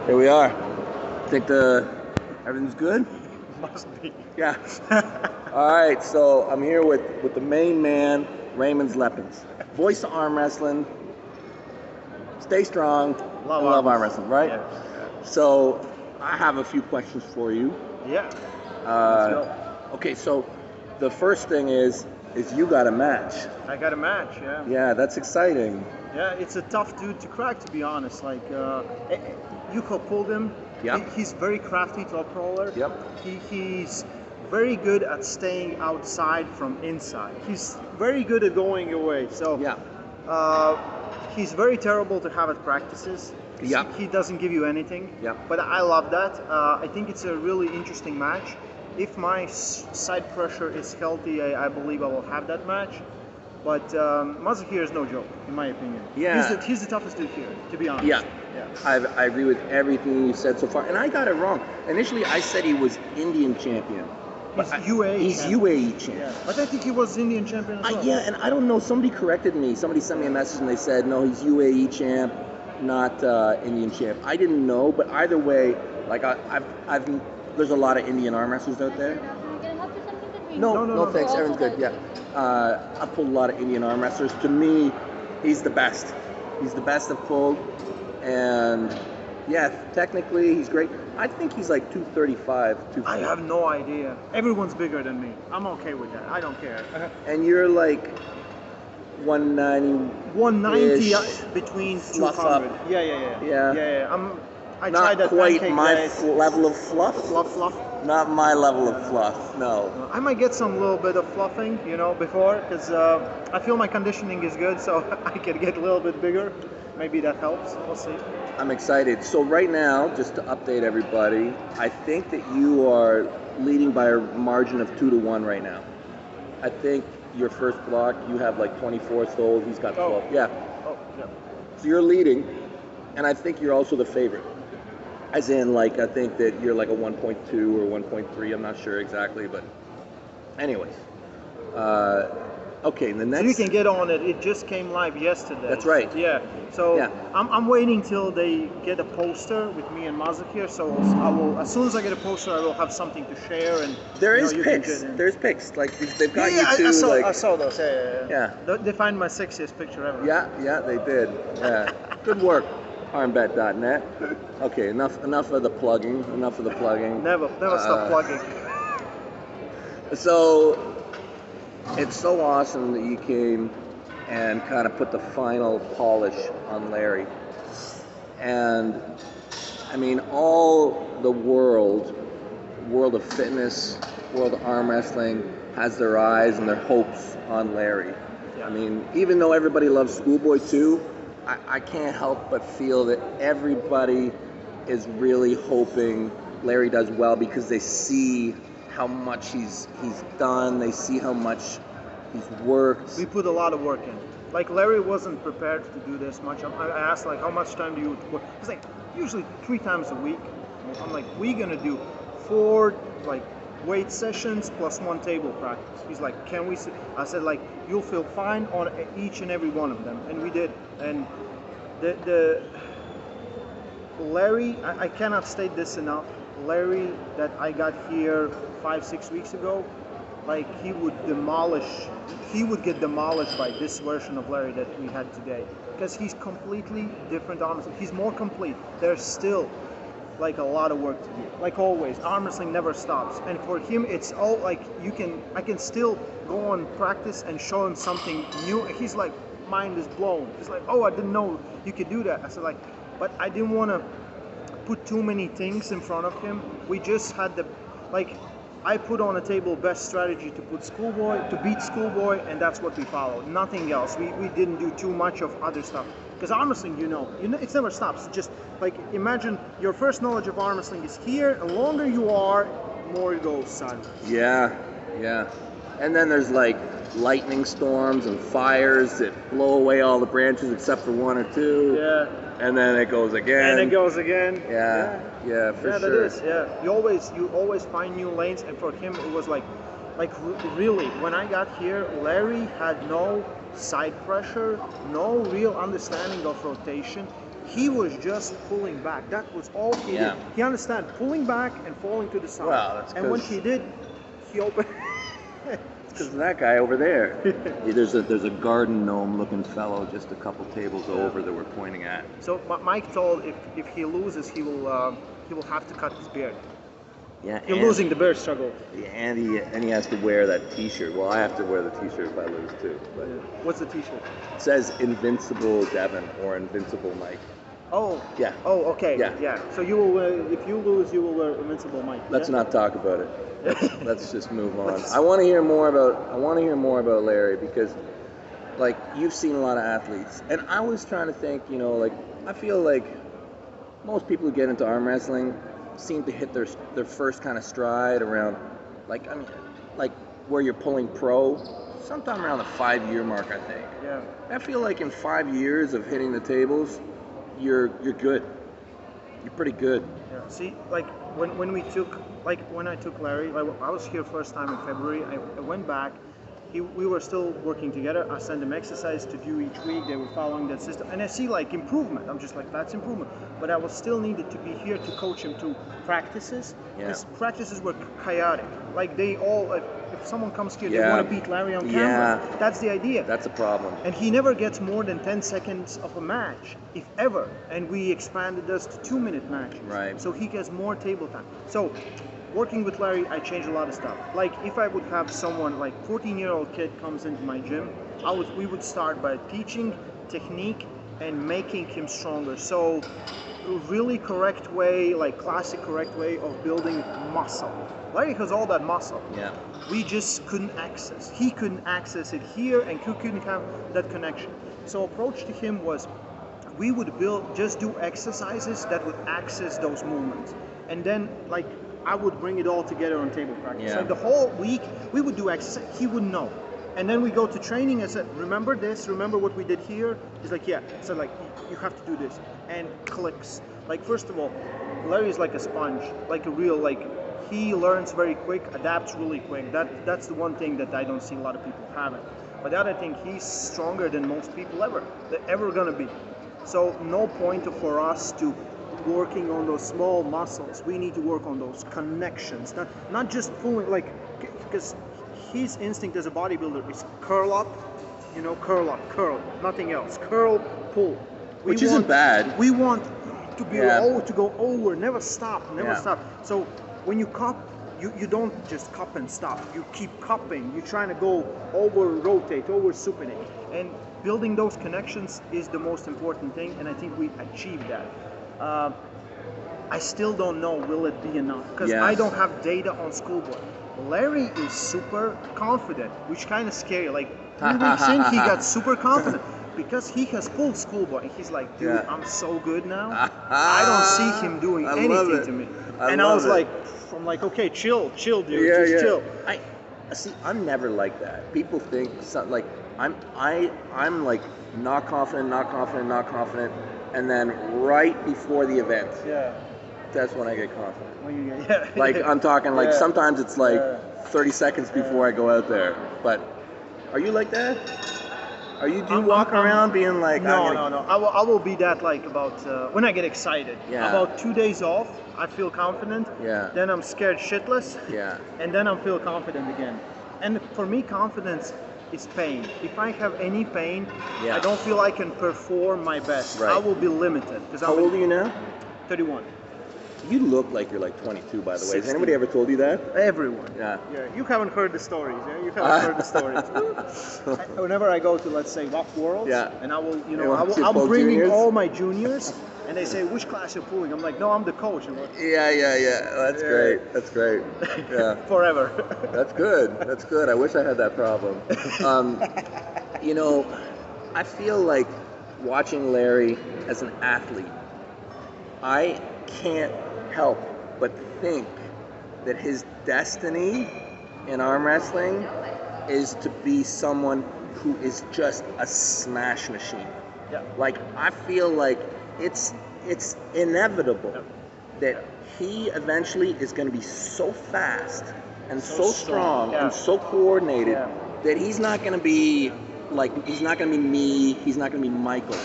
Here we are. Think everything's good? Must be. Yeah. All right, so I'm here with the main man, Raymond Leppens. Voice of arm wrestling. Stay strong. Love arm wrestling, right? Yeah. So I have a few questions for you. Yeah. Let's go. Okay, so the first thing is you got a match. I got a match, yeah. Yeah, that's exciting. Yeah, it's a tough dude to crack, to be honest. Like, you could pull him. Yep. He's very crafty top roller. Yep. He's very good at staying outside from inside. He's very good at going away. So yeah. He's very terrible to have at practices. Yep. He doesn't give you anything. Yep. But I love that. I think it's a really interesting match. If my side pressure is healthy, I believe I will have that match. But Mazza here is no joke, in my opinion. Yeah. He's the toughest dude here, to be honest. Yeah. I agree with everything you said so far. And I got it wrong. Initially, I said he was Indian champion. He's UAE He's champion. UAE champion. Yeah. But I think he was Indian champion as well. Yeah, and I don't know. Somebody corrected me. Somebody sent me a message and they said, no, he's UAE champ, not Indian champ. I didn't know, but either way, like there's a lot of Indian arm wrestlers out there. Can I help you something? No, thanks. Everyone's good. Yeah. I've pulled a lot of Indian arm wrestlers. To me, he's the best. He's the best I've pulled. And yeah, technically he's great. I think he's like 235. 240. I have no idea. Everyone's bigger than me. I'm okay with that. I don't care. And you're like 190. 190 between Fluff 200. up. Yeah. I Not tried that quite pancake my days. level of fluff. Fluff. Not my level of fluff. No. I might get some little bit of fluffing, before, because I feel my conditioning is good, so I can get a little bit bigger. Maybe that helps. We'll see. I'm excited. So right now, just to update everybody, I think that you are leading by a margin of 2-1 right now. I think your first block, you have like 24 sold. He's got 12. Yeah. Oh, yeah. So you're leading, and I think you're also the favorite. As in, like, I think that you're like a 1.2 or 1.3. I'm not sure exactly, but anyways. Okay, the next... So you can get on it. It just came live yesterday. That's right. Yeah. So yeah. I'm waiting till they get a poster with me and Mazza here. So I will, as soon as I get a poster, I will have something to share. And there is pics. There's pics. Like they've got you too. I saw those. Yeah. They find my sexiest picture ever. Yeah, they did. Yeah. Good work. ArmBet.net. Okay, enough of the plugging. Never stop plugging. So it's so awesome that you came and kind of put the final polish on Larry. And I mean, all the world of fitness, world of arm wrestling has their eyes and their hopes on Larry. Yeah. I mean, even though everybody loves Schoolboy too, I can't help but feel that everybody is really hoping Larry does well because they see how much he's done. They see how much he's worked. We put a lot of work in. Like Larry wasn't prepared to do this much. I asked like, how much time do you work? He's like, usually 3 times a week. I'm like, we're gonna do 4 like weight sessions plus 1 table practice. He's like, can we? I said like, you'll feel fine on each and every one of them, and we did. And the Larry, I cannot state this enough. Larry that I got here 5-6 weeks ago, like he would get demolished by this version of Larry that we had today, because he's completely different. Honestly, he's more complete. There's still like a lot of work to do. Like always, arm wrestling never stops, and for him it's all like I can still go on practice and show him something new. He's like, mind is blown. He's like, oh, I didn't know you could do that. I said like, but I didn't want to put too many things in front of him. We just had I put on a table best strategy to beat Schoolboy, and that's what we followed. Nothing else. We didn't do too much of other stuff. Because arm wrestling, it never stops. Just like imagine your first knowledge of arm wrestling is here. The longer you are, more it goes, son. Yeah. And then there's like lightning storms and fires that blow away all the branches except for 1 or 2. Yeah. And then it goes again. Yeah, for sure. That is. Yeah, you always find new lanes, and for him it was like really. When I got here, Larry had no side pressure, no real understanding of rotation. He was just pulling back. That was all he did. He understood pulling back and falling to the side. Well, that's and when he did, he opened. Because that guy over there, there's a garden gnome looking fellow just a couple tables over that we're pointing at. So Mike told if he loses, he will have to cut his beard. Yeah, you're losing the beard struggle. Yeah, and he has to wear that T-shirt. Well, I have to wear the T-shirt if I lose too. But what's the T-shirt? It says Invincible Devon or Invincible Mike. Oh. Yeah. Oh, okay. Yeah. So you will, if you lose, you will wear Invincible Mike. Let's not talk about it. Let's just move on. I want to hear more about Larry because, like, you've seen a lot of athletes, and I was trying to think, like, I feel like most people who get into arm wrestling seem to hit their first kind of stride around, like where you're pulling pro, sometime around the 5-year mark, I think. Yeah. I feel like in 5 years of hitting the tables, you're good. You're pretty good. Yeah. See, like when I took Larry, I was here first time in February. I went back. We were still working together. I sent them exercise to do each week. They were following that system, and I see like improvement. I'm just like, that's improvement. But I was still needed to be here to coach him to practices. Yeah. His practices were chaotic. Like they all, if someone comes here, they want to beat Larry on camera. Yeah. That's the idea. That's a problem. And he never gets more than 10 seconds of a match, if ever. And we expanded this to 2-minute matches. Right. So he gets more table time. So working with Larry, I changed a lot of stuff. Like if I would have someone like 14-year-old kid comes into my gym, we would start by teaching technique and making him stronger. So a really correct way, like classic correct way of building muscle. Larry has all that muscle. Yeah. We just couldn't access. He couldn't access it here, and he couldn't have that connection. So approach to him was, we would just do exercises that would access those movements, and then like I would bring it all together on table practice. Yeah. Like the whole week, we would do exercise. He would know. And then we go to training and said, remember this? Remember what we did here? He's like, yeah. So like, you have to do this. And clicks. Like, first of all, Larry is like a sponge. Like a real, like, he learns very quick, adapts really quick. That's the one thing that I don't see a lot of people having. But the other thing, he's stronger than most people ever gonna be. So no point for us to working on those small muscles. We need to work on those connections, not just pulling, like, because his instinct as a bodybuilder is curl up, curl, nothing else. Curl, pull. Which isn't bad. We want to be to go over, never stop. So when you cup, you don't just cup and stop. You keep cupping. You're trying to go over, rotate, over supinate. And building those connections is the most important thing, and I think we achieved that. I still don't know will it be enough because I don't have data on schoolboy. Larry is super confident, which kind of scary. Like 3 weeks in, he got super confident because he has pulled schoolboy. And he's like, dude, I'm so good now. I don't see him doing anything to me. And I was like, okay, chill, dude, just chill. I'm never like that. People think like I'm like not confident, and then right before the event, that's when I get confident. Like I'm talking like sometimes it's like 30 seconds before I go out there. But are you like that? Do you walk around being like? No. I will be that like about when I get excited. Yeah. About 2 days off, I feel confident. Yeah. Then I'm scared shitless. Yeah. And then I feel confident again. And for me, confidence is pain. If I have any pain, I don't feel I can perform my best. Right. I will be limited. How old are you now? 31. You look like you're like 22, by the way. 60. Has anybody ever told you that? Everyone. Yeah. You haven't heard the stories. Yeah, you haven't heard the stories. Whenever I go to, let's say, Walk Worlds, and I will, I'm bringing juniors? all my juniors, and they say, which class you're pulling? I'm like, no, I'm the coach. I'm like, yeah. That's great. That's great. Yeah. Forever. That's good. I wish I had that problem. I feel like watching Larry as an athlete, I can't help but think that his destiny in arm wrestling is to be someone who is just a smash machine. Yeah. Like, I feel like it's inevitable that he eventually is going to be so fast and so strong and so coordinated that he's not going to be like, he's not going to be me, he's not going to be Michael.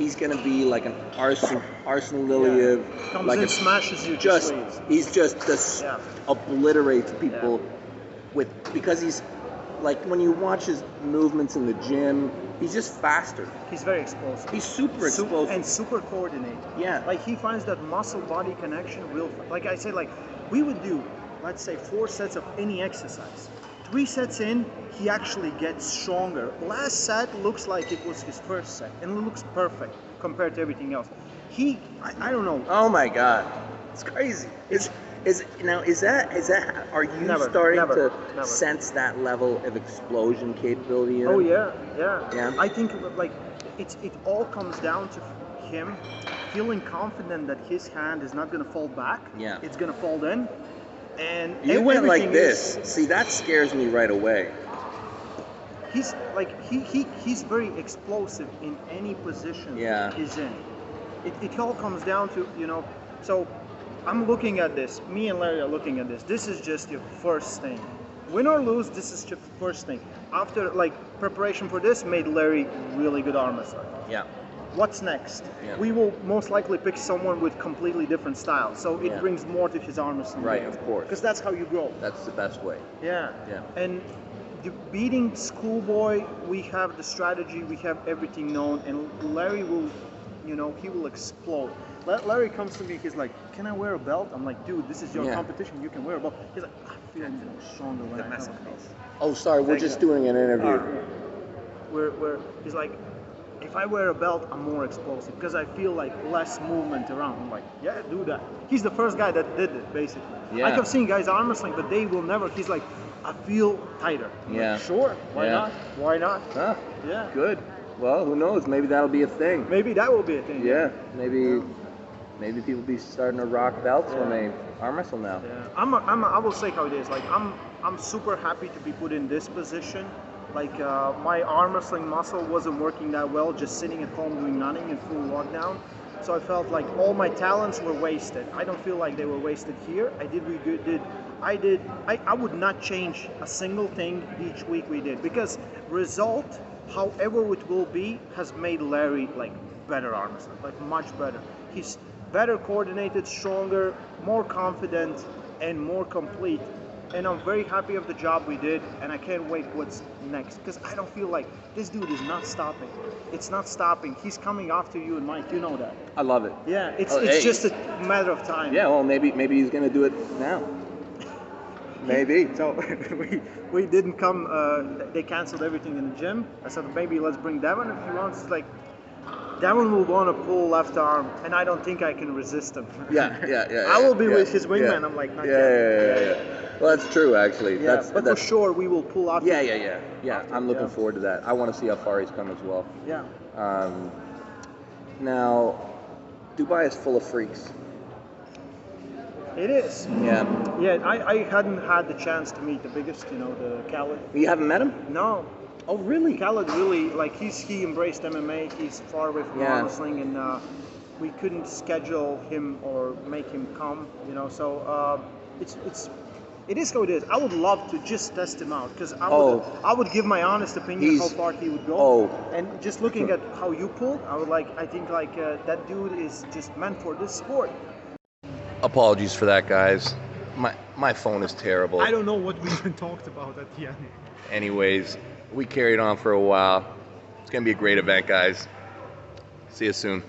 he's going to be like an Arsenal Liliev. Comes like in, smashes you, just leaves. he's just obliterates people because he's like when you watch his movements in the gym, he's just faster. He's very explosive. He's super explosive and super coordinated. Yeah. Like he finds that muscle body connection real. Like I said, like we would do, let's say 4 sets of any exercise. 3 sets in, he actually gets stronger. Last set looks like it was his first set, and it looks perfect compared to everything else. I don't know. Oh my God, it's crazy. Are you starting to sense that level of explosion capability in him? Oh yeah. I think like it all comes down to him feeling confident that his hand is not going to fall back. Yeah. It's going to fall in. And you went like this. See, that scares me right away. He's like he's very explosive in any position he's in. It all comes down to, so I'm looking at this. Me and Larry are looking at this. This is just your first thing. Win or lose, this is just the first thing. After like preparation for this made Larry really good arm wrestler. Yeah. What's next? Yeah. We will most likely pick someone with completely different style, so it brings more to his arm wrestling. Right, of course. Because that's how you grow. That's the best way. Yeah. Yeah. And beating Schoolboy, we have the strategy, we have everything known, and Larry will, he will explode. Larry comes to me, he's like, "Can I wear a belt?" I'm like, "Dude, this is your competition. You can wear a belt." He's like, "I feel stronger when I come." Oh, sorry, we're just doing an interview. He's like, "If I wear a belt, I'm more explosive because I feel like less movement around." I'm like, "Yeah, do that." He's the first guy that did it, basically. Yeah. I have seen guys arm wrestling, but they will never. He's like, "I feel tighter." I'm like, sure, why not? Why not? Huh. Yeah. Good. Well, who knows? Maybe that'll be a thing. Maybe that will be a thing. Yeah. Maybe people be starting to rock belts when they arm wrestle now. Yeah. I will say how it is. Like I'm super happy to be put in this position. Like my arm wrestling muscle wasn't working that well, just sitting at home doing nothing in full lockdown. So I felt like all my talents were wasted. I don't feel like they were wasted here. I did what we did. I would not change a single thing each week we did, because result, however it will be, has made Larry like better arm wrestler, like much better. He's better coordinated, stronger, more confident, and more complete. And I'm very happy of the job we did, and I can't wait what's next, because I don't feel like this dude is not stopping. It's not stopping. He's coming after you and Mike. You know that. I love it. Yeah, it's just a matter of time. Yeah, well, maybe he's gonna do it now. Maybe. So we didn't come. They canceled everything in the gym. I said maybe let's bring Devon if he wants. It's like Devon will want to pull left arm, and I don't think I can resist him. Yeah. I will be with his wingman. I'm like, not yet. Well, that's true, actually. Yeah, but for sure we will pull off. Yeah. I'm looking forward to that. I want to see how far he's come as well. Yeah. Now, Dubai is full of freaks. It is. Yeah. Yeah, I hadn't had the chance to meet the biggest, the Khaled. You haven't met him? No. Oh, really? Khaled really, like, he embraced MMA. He's far away from arm wrestling, and we couldn't schedule him or make him come, so it is how it is. I would love to just test him out, because I would give my honest opinion how far he would go. And just looking at how you pulled, I think that dude is just meant for this sport. Apologies for that, guys. My phone is terrible. I don't know what we even talked about at the end. Anyways, we carried on for a while. It's going to be a great event, guys. See you soon.